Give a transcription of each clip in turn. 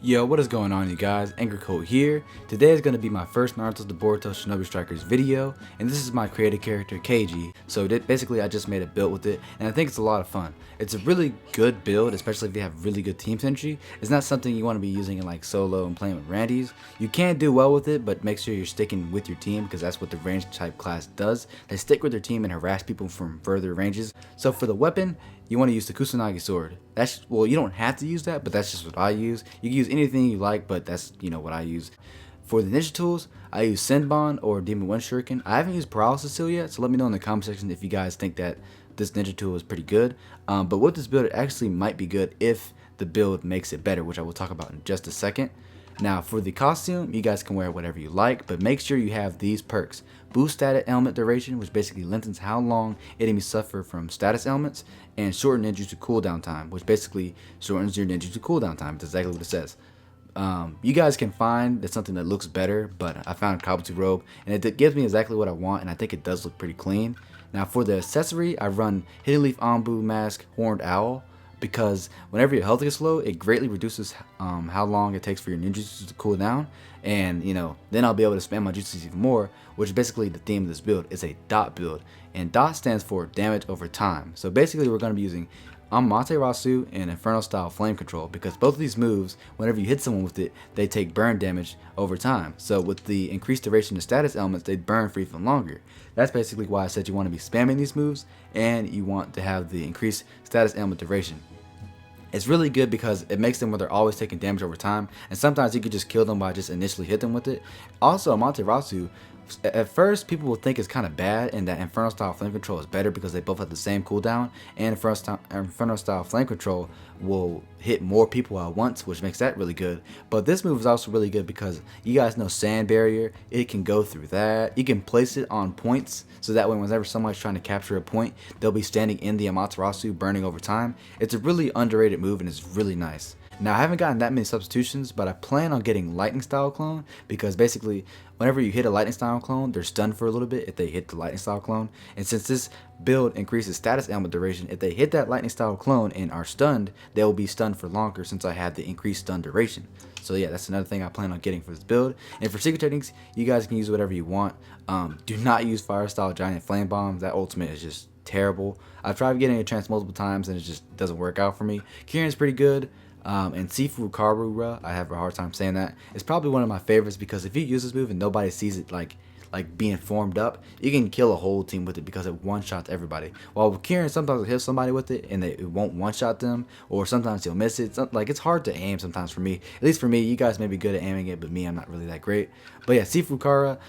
Yo, what is going on, you guys? Angry Code here. Today is going to be my first Naruto the Boruto Shinobi Strikers video, and this is my created character Keiji. So basically I just made a build with it, and I think it's a lot of fun. It's a really good build, especially if you have really good team synergy. It's not something you want to be using in like solo and playing with Randy's. You can do well with it, but make sure you're sticking with your team because that's what the range type class does. They stick with their team and harass people from further ranges. So for the weapon, you want to use the Kusanagi sword. Well, you don't have to use that, but that's just what I use. You can use anything you like, but that's what I use. For the ninja tools, I use Senbon or Demon One Shuriken. I haven't used Paralysis Seal yet, so let me know in the comment section if you guys think that this ninja tool is pretty good. But with this build, it actually might be good if the build makes it better, which I will talk about in just a second. Now for the costume, you guys can wear whatever you like, but make sure you have these perks. Boost status element duration, which basically lengthens how long enemies suffer from status elements, and shorten ninjutsu cooldown time, which basically shortens your ninjutsu cooldown time. That's exactly what it says. You guys can find that's something that looks better, but I found Kabuto robe, and it gives me exactly what I want, and I think it does look pretty clean. Now for the accessory, I run Hidden Leaf Anbu Mask Horned Owl, because whenever your health gets low, it greatly reduces how long it takes for your ninjutsu to cool down, and then I'll be able to spam my jutsus even more, which is basically the theme of this build. It's a dot build, and dot stands for damage over time. So basically we're going to be using Amaterasu and Inferno style flame control, because both of these moves, whenever you hit someone with it, they take burn damage over time. So with the increased duration of status elements, they burn for even longer. That's basically why I said you want to be spamming these moves, and you want to have the increased status element duration. It's really good because it makes them where they're always taking damage over time, and sometimes you could just kill them by just initially hit them with it. Also, Amaterasu, at first people will think it's kind of bad and that Inferno style flame control is better because they both have the same cooldown, and Inferno style flame control will hit more people at once, which makes that really good. But this move is also really good because you guys know sand barrier, it can go through that. You can place it on points so that way whenever somebody's trying to capture a point, they'll be standing in the Amaterasu burning over time. It's a really underrated move and it's really nice. Now I haven't gotten that many substitutions, but I plan on getting lightning style clone, because basically whenever you hit a lightning style clone, they're stunned for a little bit if they hit the lightning style clone. And since this build increases status element duration, if they hit that lightning style clone and are stunned, they will be stunned for longer since I have the increased stun duration. So yeah, that's another thing I plan on getting for this build. And for secret techniques, you guys can use whatever you want. Do not use fire style giant flame bombs. That ultimate is just terrible. I've tried getting a chance multiple times and it just doesn't work out for me. Kirin's pretty good. And Sifu Karura, I have a hard time saying that. It's probably one of my favorites because if you use this move and nobody sees it like being formed up, you can kill a whole team with it because it one-shots everybody. While with Kirin, sometimes it hits somebody with it and it won't one-shot them, or sometimes you'll miss it. It's hard to aim sometimes for me. At least for me, you guys may be good at aiming it, but me, I'm not really that great. But yeah, Sifu Kara,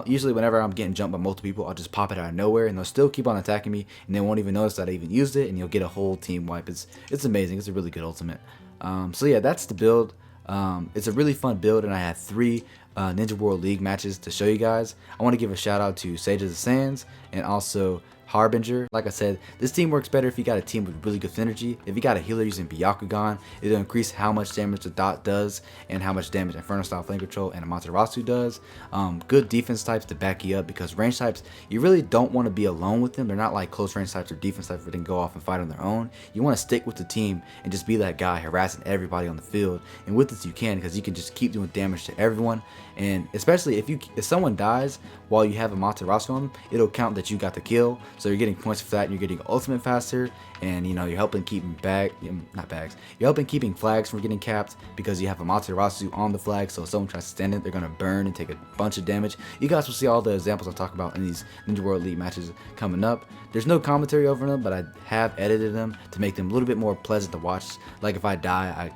usually whenever I'm getting jumped by multiple people, I'll just pop it out of nowhere and they'll still keep on attacking me and they won't even notice that I even used it, and you'll get a whole team wipe. It's amazing. It's a really good ultimate. So yeah, that's the build. It's a really fun build, and I had 3 Ninja World League matches to show you guys. I want to give a shout out to Sage of the Sands and also Harbinger. Like I said, this team works better if you got a team with really good synergy. If you got a healer using Byakugan, it'll increase how much damage the dot does and how much damage Inferno style flame control and Amaterasu does. Good defense types to back you up, because range types, you really don't want to be alone with them. They're not like close range types or defense types where they can go off and fight on their own. You want to stick with the team and just be that guy harassing everybody on the field. And with this you can, because you can just keep doing damage to everyone. And especially if someone dies while you have Amaterasu on them, it'll count that you got the kill. So you're getting points for that, and you're getting ultimate faster, and you're helping keeping you're helping keeping flags from getting capped because you have Amaterasu on the flag. So if someone tries to stand it, they're gonna burn and take a bunch of damage. You guys will see all the examples I talk about in these Ninja World League matches coming up. There's no commentary over them, but I have edited them to make them a little bit more pleasant to watch. Like if I die,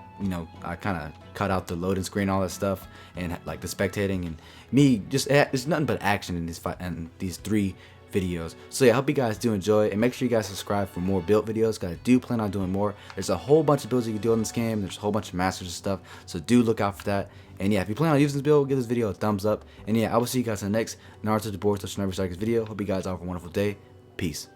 I kind of cut out the loading screen, all that stuff, and like the spectating, and me just there's nothing but action in these 3 videos. So yeah, I hope you guys do enjoy, and make sure you guys subscribe for more build videos, because I do plan on doing more. There's a whole bunch of builds you can do in this game. There's a whole bunch of masters and stuff, so do look out for that. And yeah, if you plan on using this build, give this video a thumbs up. And yeah, I will see you guys in the next Naruto the Boruto Shinobi Strikers video. Hope you guys all have a wonderful day. Peace.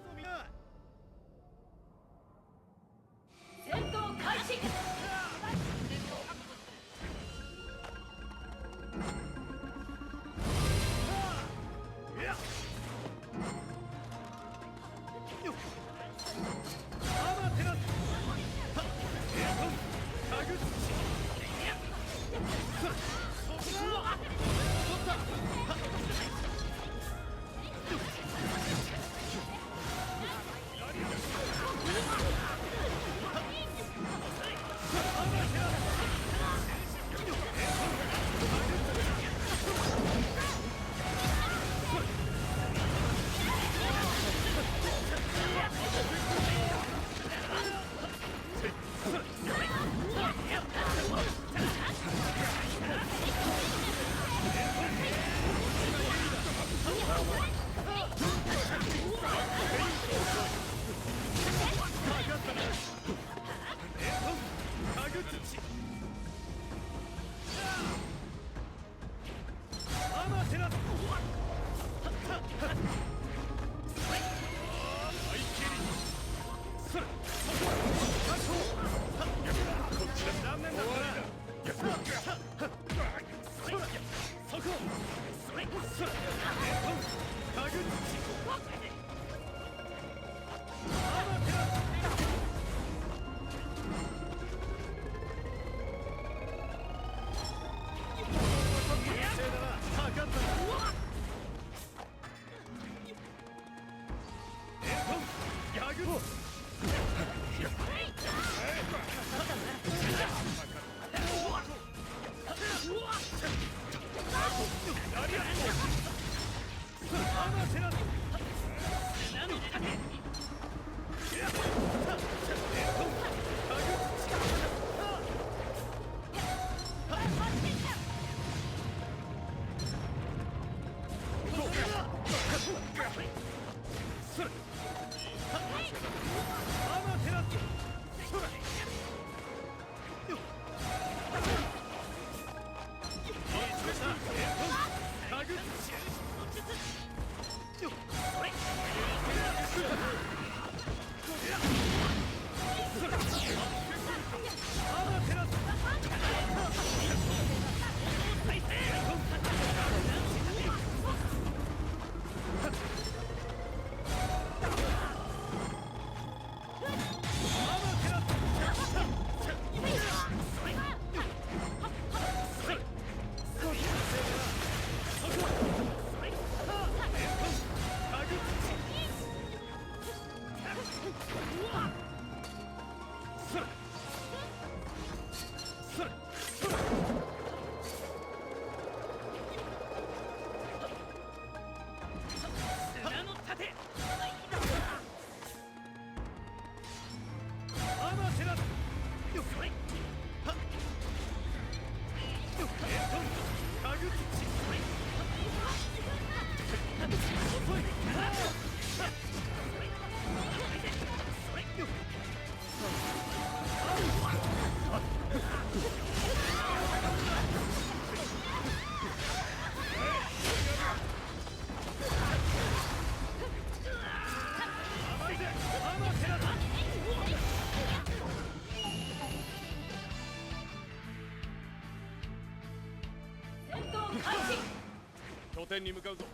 拠点に向かうぞ。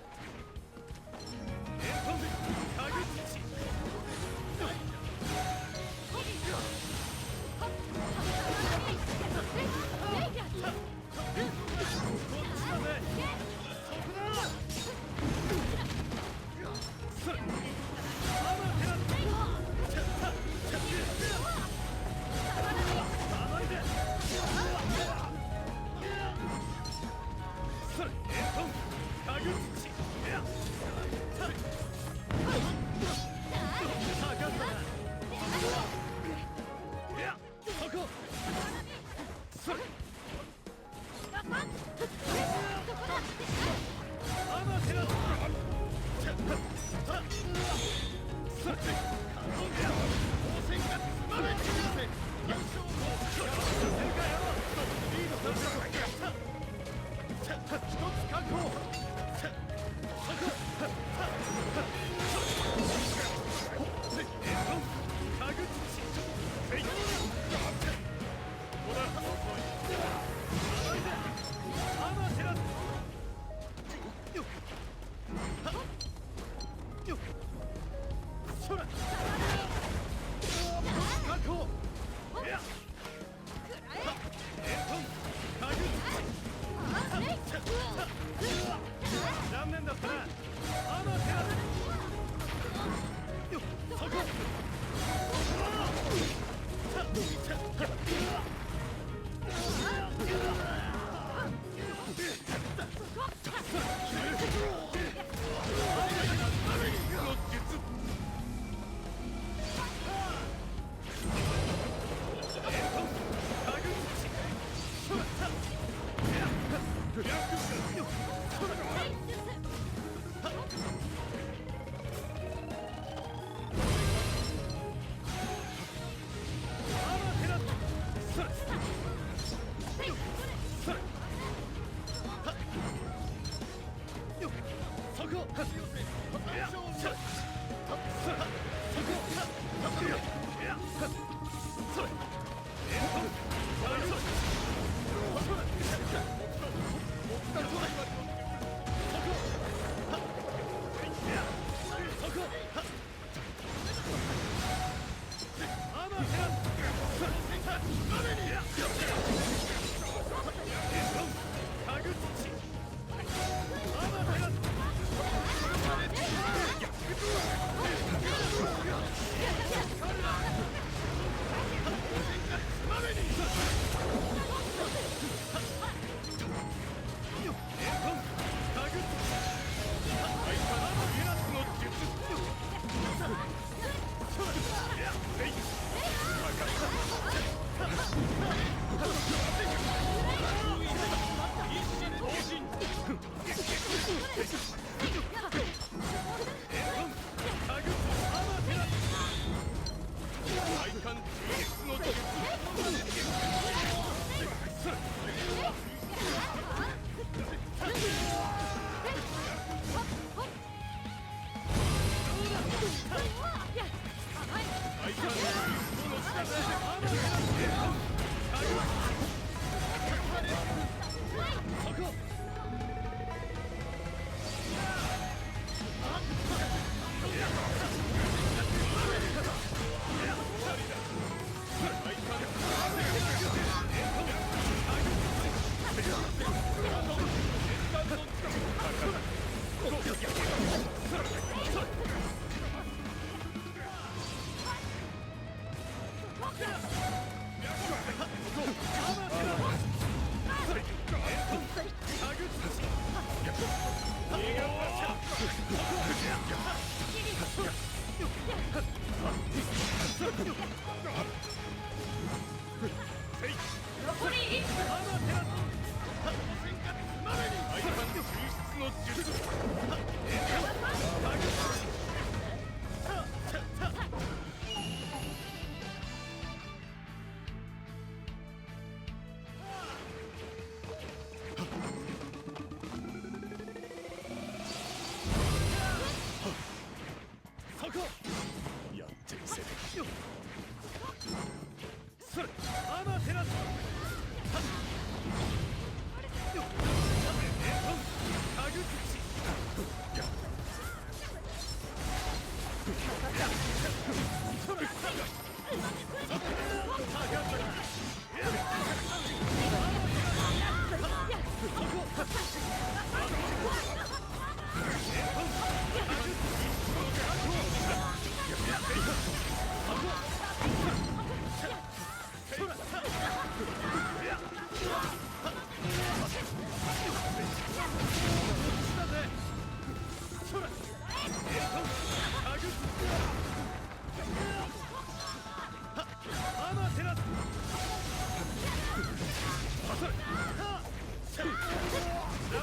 残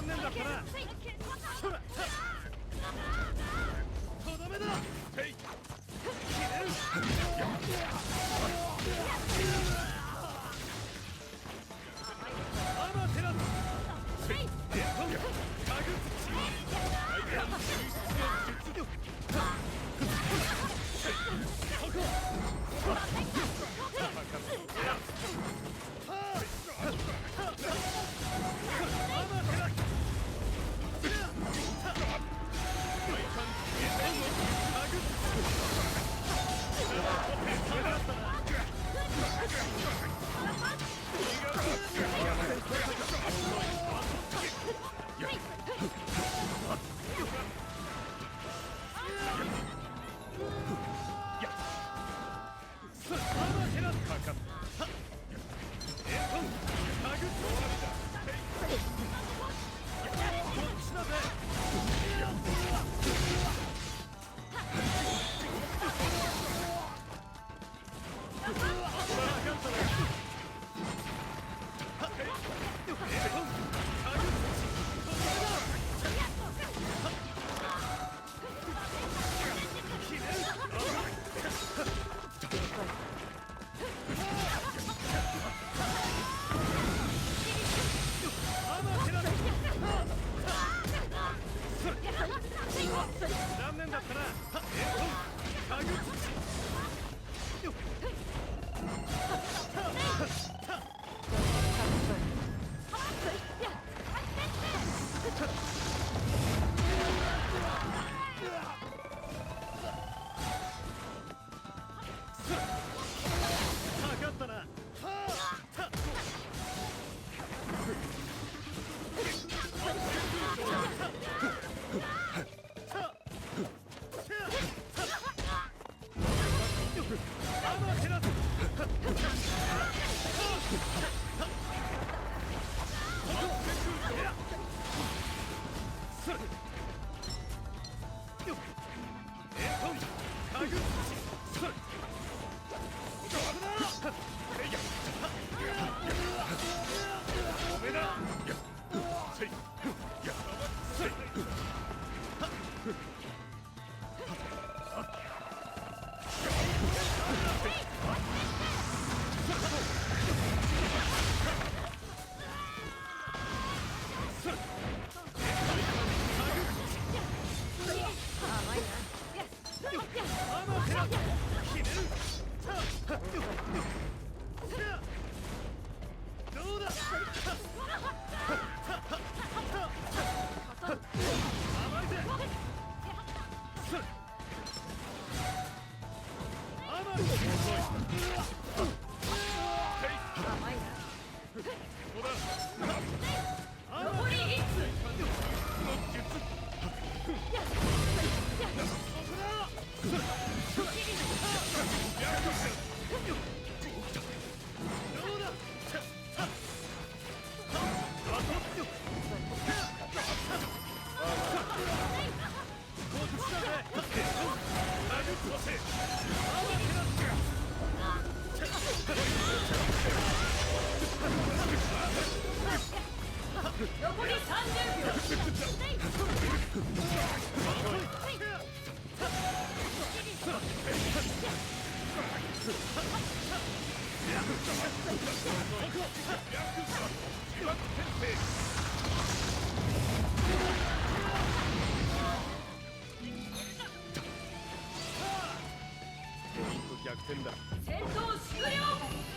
念だったな。とどめだ。てい決める。アマテラスデッドタグ土大胆救出の術力そこ残念だったな。タグかかったな。どうだ。甘いぜ。甘い。ここだ。残り1分。の術。ここだ。どうだ。残り30秒。逆転だ。戦闘終了。